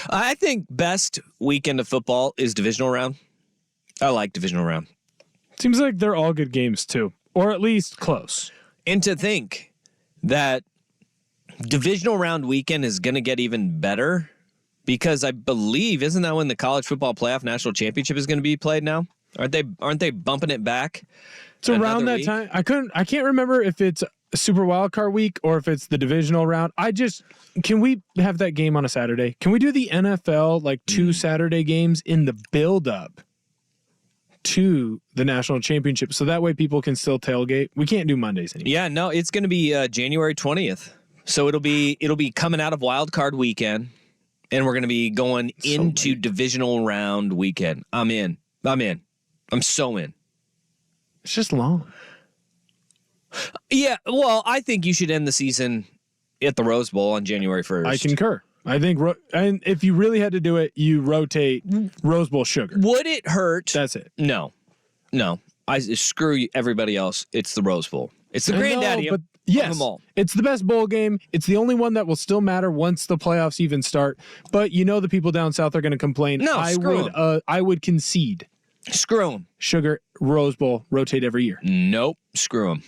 I think best weekend of football is divisional round. I like divisional round. Seems like they're all good games, too. Or at least close. And to think that divisional round weekend is going to get even better because I believe, isn't that when the college football playoff national championship is going to be played now? Aren't they bumping it back? It's around that time. I can't remember if it's Super Wildcard Week or if it's the divisional round. Can we have that game on a Saturday? Can we do the NFL like 2 Saturday games in the build-up to the national championship so that way people can still tailgate? We can't do Mondays anymore. Yeah, no, it's going to be January 20th. So it'll be coming out of Wildcard Weekend, and we're going to be going into divisional round weekend. I'm in. I'm so in. It's just long. Yeah, well, I think you should end the season at the Rose Bowl on January 1st. I concur. I think, and if you really had to do it, you rotate Rose Bowl sugar. Would it hurt? That's it. No. Screw everybody else. It's the Rose Bowl. It's the granddaddy of them all. It's the best bowl game. It's the only one that will still matter once the playoffs even start. But the people down south are going to complain. No, I would concede. Screw them. Sugar, Rose Bowl, rotate every year. Nope. Screw them.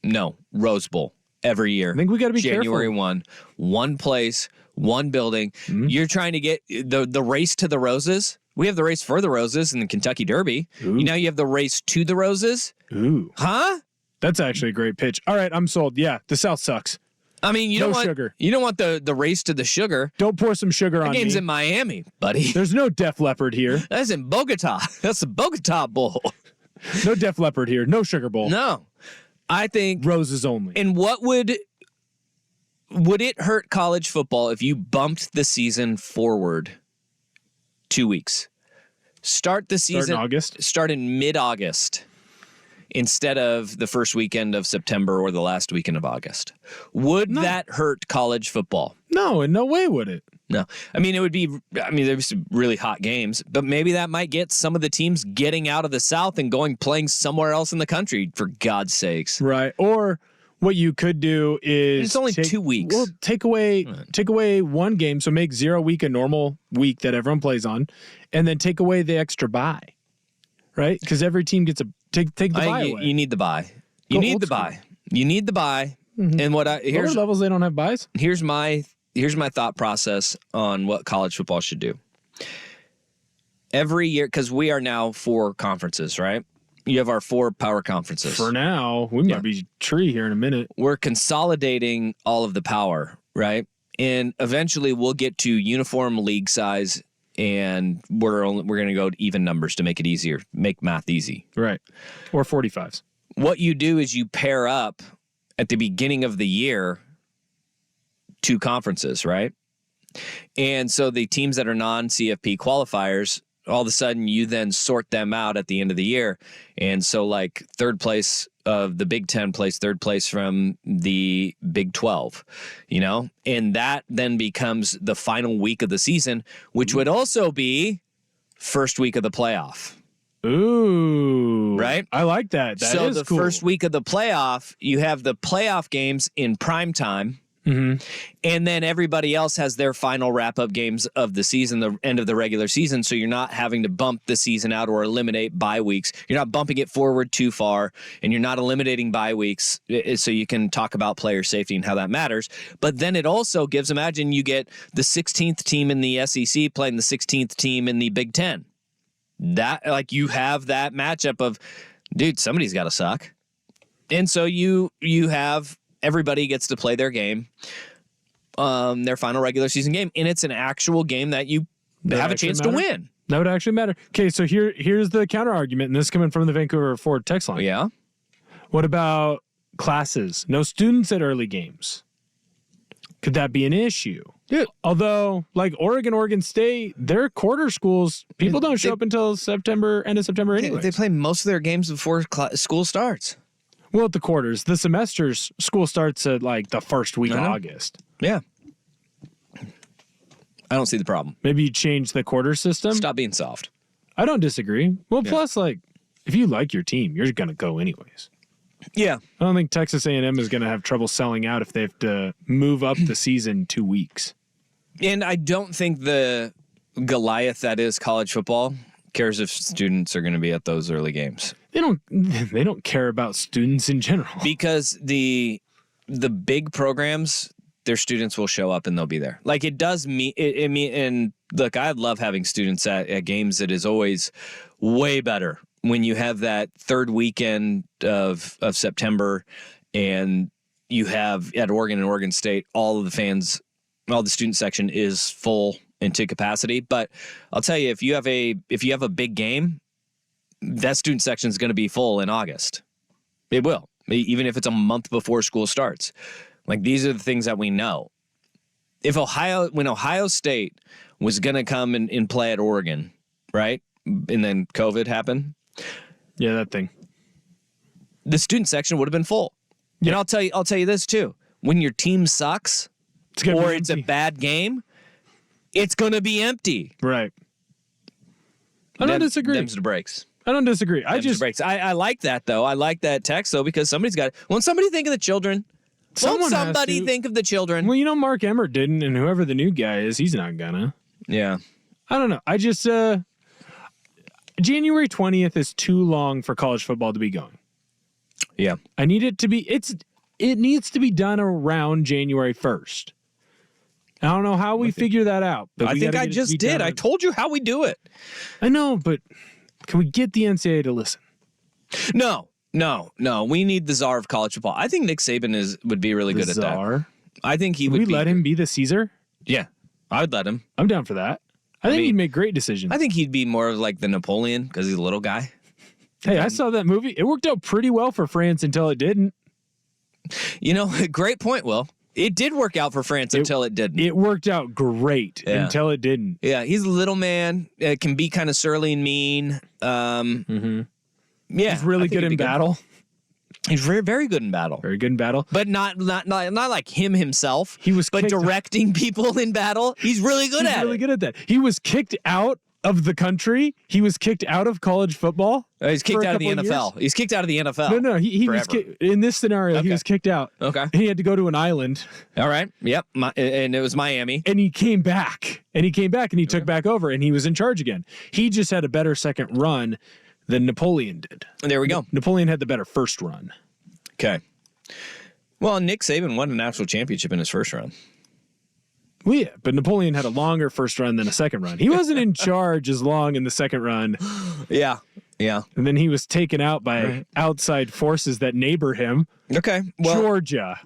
No. Rose Bowl. Every year. I think we got to be January careful. 1. One place, one building. Mm-hmm. You're trying to get the race to the roses. We have the race for the roses in the Kentucky Derby. Ooh. Now you have the race to the roses. Ooh. Huh? That's actually a great pitch. All right, I'm sold. Yeah, the South sucks. I mean, you don't want the race to the sugar. Don't pour some sugar on me. The game's in Miami, buddy. There's no Def Leppard here. That's in Bogota. That's the Bogota Bowl. No Def Leppard here. No Sugar Bowl. No. I think roses only. And what would it hurt college football if you bumped the season forward 2 weeks? Start the season. Start in August? Start in mid-August instead of the first weekend of September or the last weekend of August. Would that hurt college football? No, in no way would it. No. There's some really hot games, but maybe that might get some of the teams getting out of the South and playing somewhere else in the country, for God's sakes. Right. Or what you could do is it's only 2 weeks. Well, take away one game, so make 0 week a normal week that everyone plays on, and then take away the extra bye. Right? Because every team gets take the bye away. You need the bye. You need the bye. Mm-hmm. And lower levels, they don't have buys. Here's my thought process on what college football should do. Every year, because we are now 4 conferences, right? You have our 4 power conferences. For now, we might be tree here in a minute. We're consolidating all of the power, right? And eventually we'll get to uniform league size, and we're going to go to even numbers to make it easier, make math easy. Right. Or 45s. What you do is you pair up at the beginning of the year 2 conferences, right? And so the teams that are non-CFP qualifiers, all of a sudden you then sort them out at the end of the year. And so like third place of the Big 10 plays third place from the Big 12, and that then becomes the final week of the season, which would also be first week of the playoff. Ooh. Right? I like that. That so is the cool. first week of the playoff, you have the playoff games in prime time. Mm-hmm. And then everybody else has their final wrap-up games of the season, the end of the regular season, so you're not having to bump the season out or eliminate bye weeks. You're not bumping it forward too far, and you're not eliminating bye weeks, so you can talk about player safety and how that matters. But then it also gives, imagine you get the 16th team in the SEC playing the 16th team in the Big 10. That, you have that matchup of, dude, somebody's got to suck. And so you have... everybody gets to play their game, their final regular season game, and it's an actual game that you have a chance to win. That would actually matter. Okay, so here's the counter argument, and this is coming from the Vancouver Ford text line. Yeah. What about classes? No students at early games. Could that be an issue? Yeah. Although, like Oregon State, their quarter schools, people don't show up until end of September anyway. They play most of their games before school starts. Well, at the quarters. The semesters, school starts at the first week of August. Yeah. I don't see the problem. Maybe you change the quarter system. Stop being soft. I don't disagree. Well, plus, if you like your team, you're going to go anyways. Yeah. I don't think Texas A&M is going to have trouble selling out if they have to move up the season 2 weeks. And I don't think the Goliath that is college football cares if students are going to be at those early games. They don't care about students in general. Because the big programs, their students will show up and they'll be there. Like it does and look, I love having students at games. It is always way better when you have that third weekend of September and you have at Oregon and Oregon State, all of the fans, all the student section is full into capacity. But I'll tell you, if you have a big game, that student section is going to be full in August. It will, even if it's a month before school starts. Like, these are the things that we know. When Ohio State was going to come and play at Oregon, right? And then COVID happened. Yeah, that thing. The student section would have been full. Yeah. And I'll tell you this too. When your team sucks it's a bad game, it's going to be empty. Right. I don't disagree. Them's the breaks. I don't disagree. I like that though. I like that text though, because somebody's got. Won't somebody think of the children? Won't somebody think of the children? Well, Mark Emmert didn't, and whoever the new guy is, he's not gonna. Yeah. I don't know. I just January 20th is too long for college football to be going. Yeah. I need it to be. It needs to be done around January 1st. I don't know how we figure that out. But I think I just did. I told you how we do it. I know, but can we get the NCAA to listen? No. We need the czar of college football. I think Nick Saban would be really good at that. I think he would. We let him be the Caesar? Yeah, I would let him. I'm down for that. I think he'd make great decisions. I think he'd be more of like the Napoleon because he's a little guy. Hey, I saw that movie. It worked out pretty well for France until it didn't. Great point, Will. It did work out for France until it didn't. It worked out great until it didn't. Yeah, he's a little man. Can be kind of surly and mean. Yeah, he's really good in battle. He's very, very good in battle. Very good in battle, but not like him himself. But directing people in battle, he's really good at it. Really good at that. He was kicked out of the country. He was kicked out of college football. He's kicked out of the NFL. He's kicked out of the NFL. No, he was in this scenario. Okay. He was kicked out. Okay, he had to go to an island. All right. Yep. And it was Miami. And he came back. And he took back over. And he was in charge again. He just had a better second run than Napoleon did. There we go. Napoleon had the better first run. Okay. Well, Nick Saban won a national championship in his first run. Well, yeah, but Napoleon had a longer first run than a second run. He wasn't in charge as long in the second run. Yeah. And then he was taken out by outside forces that neighbor him. Okay. Well, Georgia.